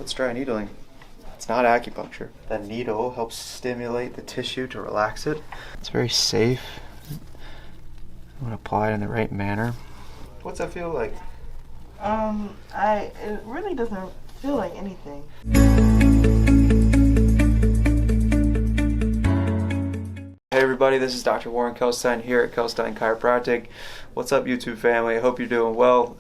What's dry needling? It's not acupuncture. The needle helps stimulate the tissue to relax it. It's very safe. I'm gonna apply it in the right manner. What's that feel like? It really doesn't feel like anything. Hey everybody, this is Dr. Warren Kalkstein here at Kalkstein Chiropractic. What's up, YouTube family? I hope you're doing well.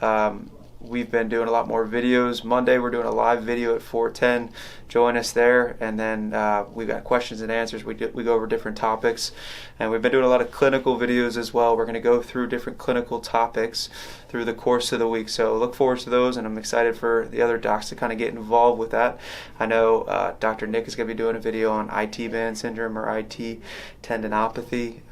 We've been doing a lot more videos. Monday we're doing a live video at 4:10. Join us there, and then we've got questions and answers. We go over different topics, and we've been doing a lot of clinical videos as well. We're going to go through different clinical topics through the course of the week. So look forward to those, and I'm excited for the other docs to kind of get involved with that. I know Dr. Nick is going to be doing a video on IT band syndrome or IT tendinopathy.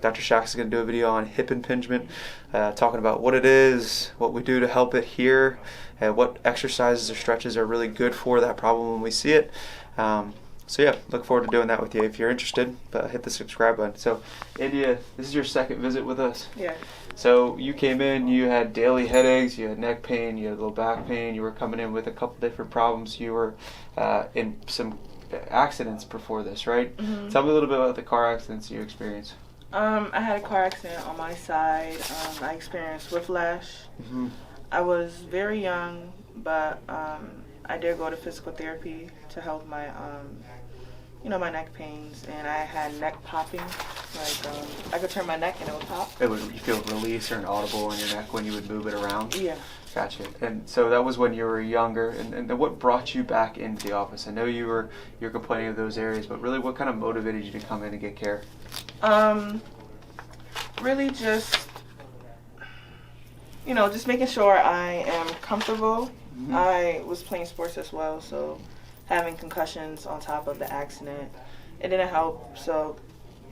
Dr. Shaks is going to do a video on hip impingement, talking about what it is, what we do to help it here, and what exercises or stretches are really good for that problem when we see it. So yeah, look forward to doing that with you. If you're interested, hit the subscribe button. So India, this is your second visit with us. Yeah. So you came in, you had daily headaches, you had neck pain, you had low back pain, you were coming in with a couple different problems. You were in some accidents before this, right? Mm-hmm. Tell me a little bit about the car accidents you experienced. I had a car accident on my side. I experienced whiplash. Mm-hmm. I was very young, but I did go to physical therapy to help my, my neck pains, and I had neck popping. Like I could turn my neck and it would pop. You feel a release or an audible in your neck when you would move it around? Yeah. Gotcha. And so that was when you were younger. And what brought you back into the office? I know you're complaining of those areas, but really what kind of motivated you to come in and get care? Really just, just making sure I am comfortable. Mm-hmm. I was playing sports as well, so having concussions on top of the accident, it didn't help. So,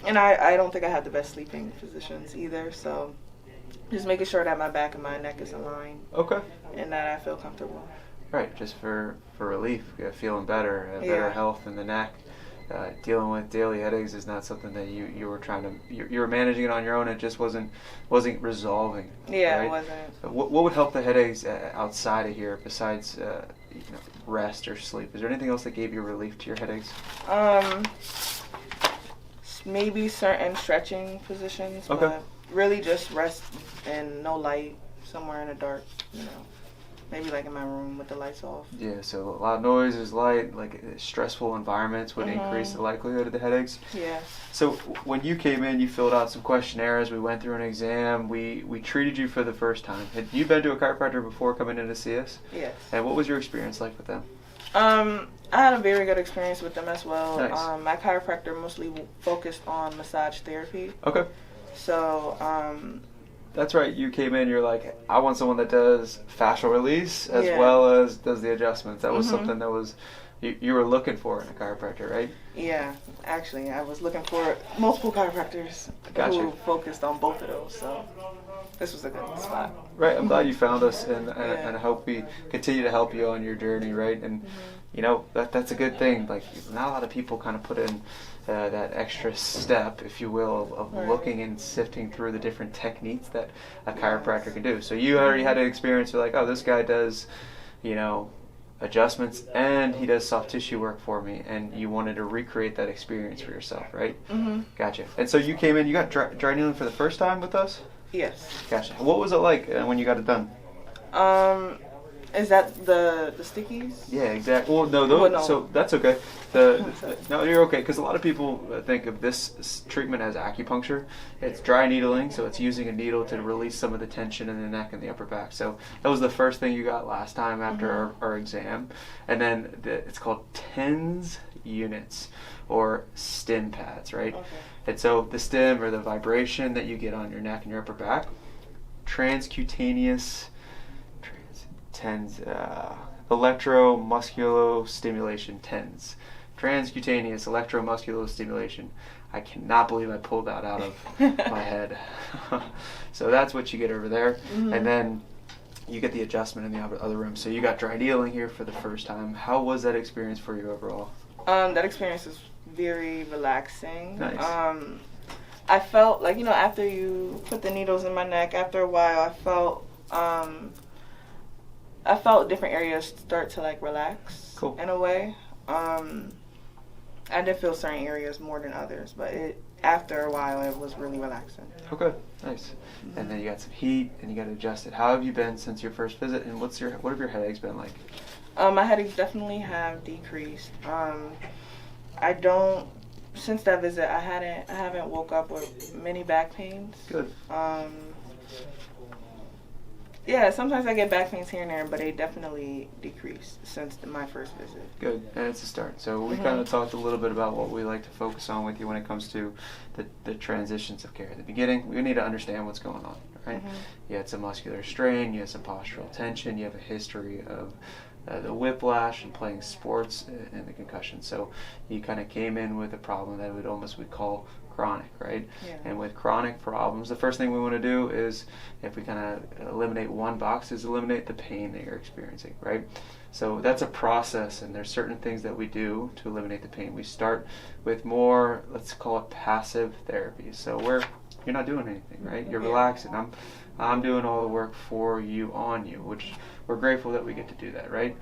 and I don't think I had the best sleeping positions either, so just making sure that my back and my neck is aligned. Okay. And that I feel comfortable. Right, just for relief, feeling better, better health in the neck. Dealing with daily headaches is not something that you were trying to, you were managing it on your own. It just wasn't resolving. Yeah, right? It wasn't. What would help the headaches outside of here besides rest or sleep? Is there anything else that gave you relief to your headaches? Maybe certain stretching positions. Okay. But really just rest and no light, somewhere in the dark, Maybe like in my room with the lights off. Yeah, so a lot of noise, there's light, like stressful environments would increase the likelihood of the headaches. Yeah. So when you came in, you filled out some questionnaires, we went through an exam, we treated you for the first time. Had you been to a chiropractor before coming in to see us? Yes. And what was your experience like with them? I had a very good experience with them as well. Nice. My chiropractor mostly focused on massage therapy. Okay. So, that's right. You came in, you're like, I want someone that does fascial release as well as does the adjustments. That was something that was you were looking for in a chiropractor, right? Yeah, actually, I was looking for multiple chiropractors who focused on both of those. So this was a good spot. Right. I'm glad you found us, and I hope we continue to help you on your journey, right? And that's a good thing. Like, not a lot of people kind of put in that extra step, if you will, of looking and sifting through the different techniques that a chiropractor can do. So you already had an experience. You're like, oh, this guy does, adjustments and he does soft tissue work for me, and you wanted to recreate that experience for yourself, right? Mm-hmm. Gotcha. And so you came in, you got dry needling for the first time with us? Yes. Gotcha. What was it like when you got it done? Is that the stickies? Yeah, exactly. Well, no. So that's okay. No, you're okay, because a lot of people think of this treatment as acupuncture. It's dry needling, so it's using a needle to release some of the tension in the neck and the upper back. So that was the first thing you got last time after our exam. And then it's called TENS units, or stim pads, right? Okay. And so the stim, or the vibration that you get on your neck and your upper back, transcutaneous TENS, electromusculostimulation, TENS. Transcutaneous electromusculostimulation. I cannot believe I pulled that out of my head. So that's what you get over there. Mm-hmm. And then you get the adjustment in the other room. So you got dry needling here for the first time. How was that experience for you overall? That experience was very relaxing. Nice. I felt like, after you put the needles in my neck, after a while, I felt I felt different areas start to like relax Cool. in a way. I did feel certain areas more than others, but after a while it was really relaxing. Okay, nice. And then you got some heat, and you got to adjust it. How have you been since your first visit, and what have your headaches been like? My headaches definitely have decreased. I don't since that visit. I haven't woke up with many back pains. Good. Yeah, sometimes I get back pains here and there, but they definitely decreased since my first visit. Good, and it's a start. So we kind of talked a little bit about what we like to focus on with you when it comes to the transitions of care. At the beginning, we need to understand what's going on, right? You had some muscular strain, you had some postural tension, you have a history of the whiplash and playing sports and the concussion. So you kind of came in with a problem that we'd call chronic, right? Yeah. And with chronic problems, the first thing we want to do is, if we kind of eliminate one box, is eliminate the pain that you're experiencing, right? So that's a process, and there's certain things that we do to eliminate the pain. We start with more, let's call it passive therapy. So you're not doing anything, right? You're relaxing. I'm doing all the work for you, on you, which we're grateful that we get to do that, right?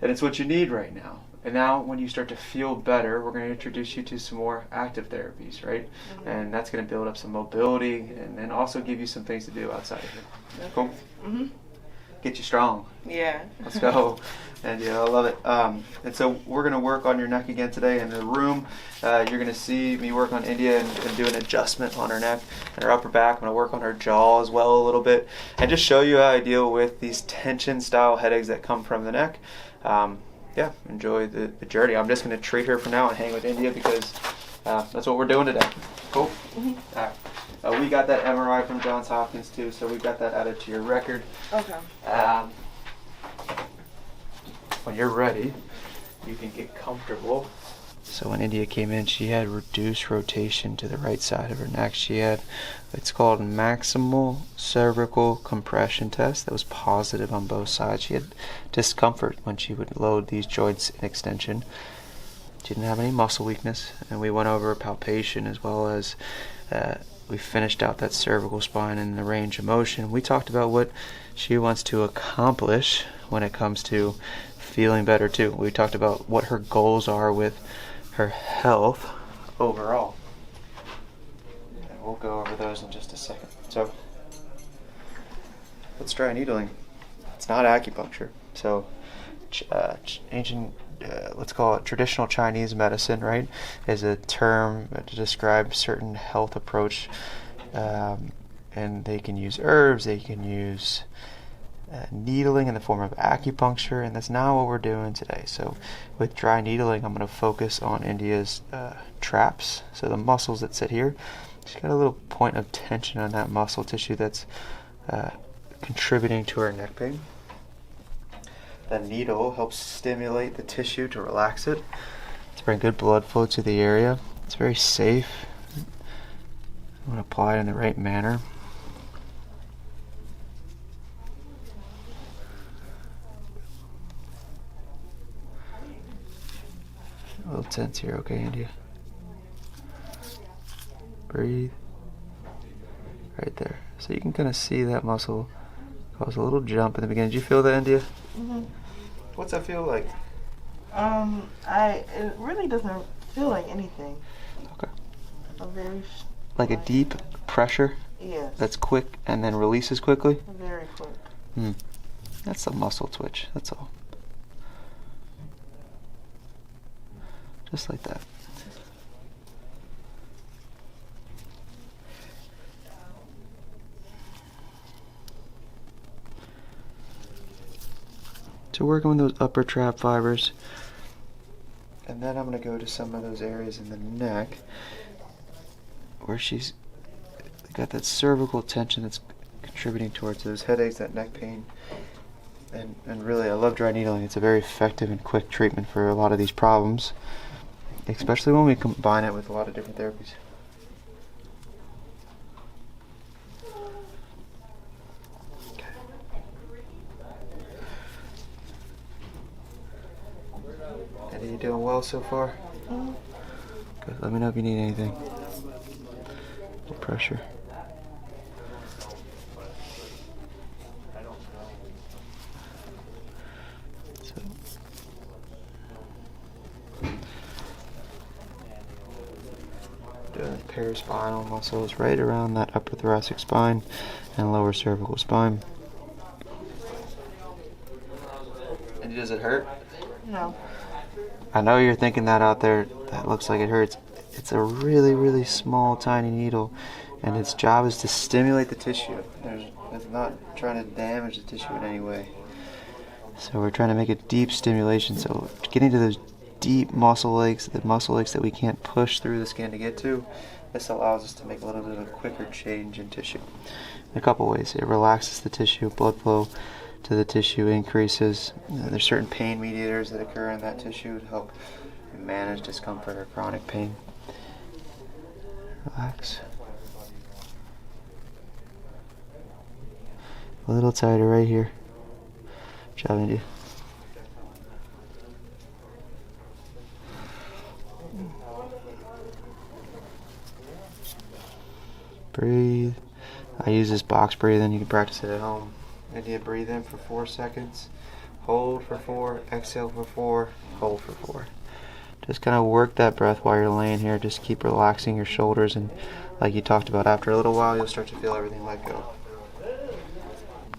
And it's what you need right now. And now when you start to feel better, we're going to introduce you to some more active therapies, right? And that's going to build up some mobility and then also give you some things to do outside of it. Cool? Get you strong. Yeah. Let's go. And yeah, I love it. And so we're going to work on your neck again today in the room. You're going to see me work on India and do an adjustment on her neck and her upper back. I'm going to work on her jaw as well a little bit and just show you how I deal with these tension style headaches that come from the neck. Yeah, enjoy the journey. I'm just going to treat her for now and hang with India because that's what we're doing today. Cool? All right. We got that MRI from Johns Hopkins too, so we got that added to your record. Okay. When you're ready, you can get comfortable. So when India came in, she had reduced rotation to the right side of her neck. She had, it's called maximal cervical compression test. That was positive on both sides. She had discomfort when she would load these joints in extension. She didn't have any muscle weakness, and we went over palpation as well as we finished out that cervical spine and the range of motion. We talked about what she wants to accomplish when it comes to feeling better too. We talked about what her goals are with her health overall. And we'll go over those in just a second. So let's try needling. It's not acupuncture. So ancient, let's call it traditional Chinese medicine, right, is a term to describe certain health approach. And they can use herbs, they can use needling in the form of acupuncture, and that's not what we're doing today. So with dry needling, I'm going to focus on India's traps, so the muscles that sit here. She's got a little point of tension on that muscle tissue that's contributing to her neck pain. The needle helps stimulate the tissue to relax it, to bring good blood flow to the area. It's very safe. I'm going to apply it in the right manner. A little tense here, okay, India? Breathe. Right there. So you can kind of see that muscle cause a little jump in the beginning. Did you feel that, India? What's that feel like? It really doesn't feel like anything. Okay. A very like a deep pressure? Yes. That's quick and then releases quickly? Very quick. That's a muscle twitch, that's all. Just like that. So working with those upper trap fibers. And then I'm going to go to some of those areas in the neck where she's got that cervical tension that's contributing towards those headaches, that neck pain. And really, I love dry needling. It's a very effective and quick treatment for a lot of these problems, especially when we combine it with a lot of different therapies. Okay. And are you doing well so far? Good. Let me know if you need anything. No pressure. paraspinal muscles right around that upper thoracic spine and lower cervical spine. And does it hurt? No. I know you're thinking that out there. That looks like it hurts. It's a really, really small, tiny needle, and its job is to stimulate the tissue. It's not trying to damage the tissue in any way. So we're trying to make a deep stimulation. So getting to those deep muscle lakes, the muscle lakes that we can't push through the skin to get to, this allows us to make a little bit of a quicker change in tissue. In a couple ways. It relaxes the tissue, blood flow to the tissue increases. There's certain pain mediators that occur in that tissue to help manage discomfort or chronic pain. Relax. A little tighter right here. Good job, India. Breathe. I use this box breathing. You can practice it at home. India, breathe in for 4 seconds. Hold for 4. Exhale for 4. Hold for 4. Just kind of work that breath while you're laying here. Just keep relaxing your shoulders, and like you talked about, after a little while you'll start to feel everything let go.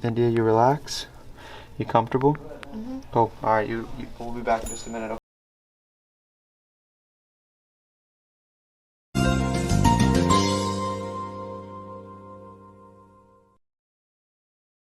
India, you relax? You comfortable? Mm-hmm. Oh, alright, we'll be back in just a minute.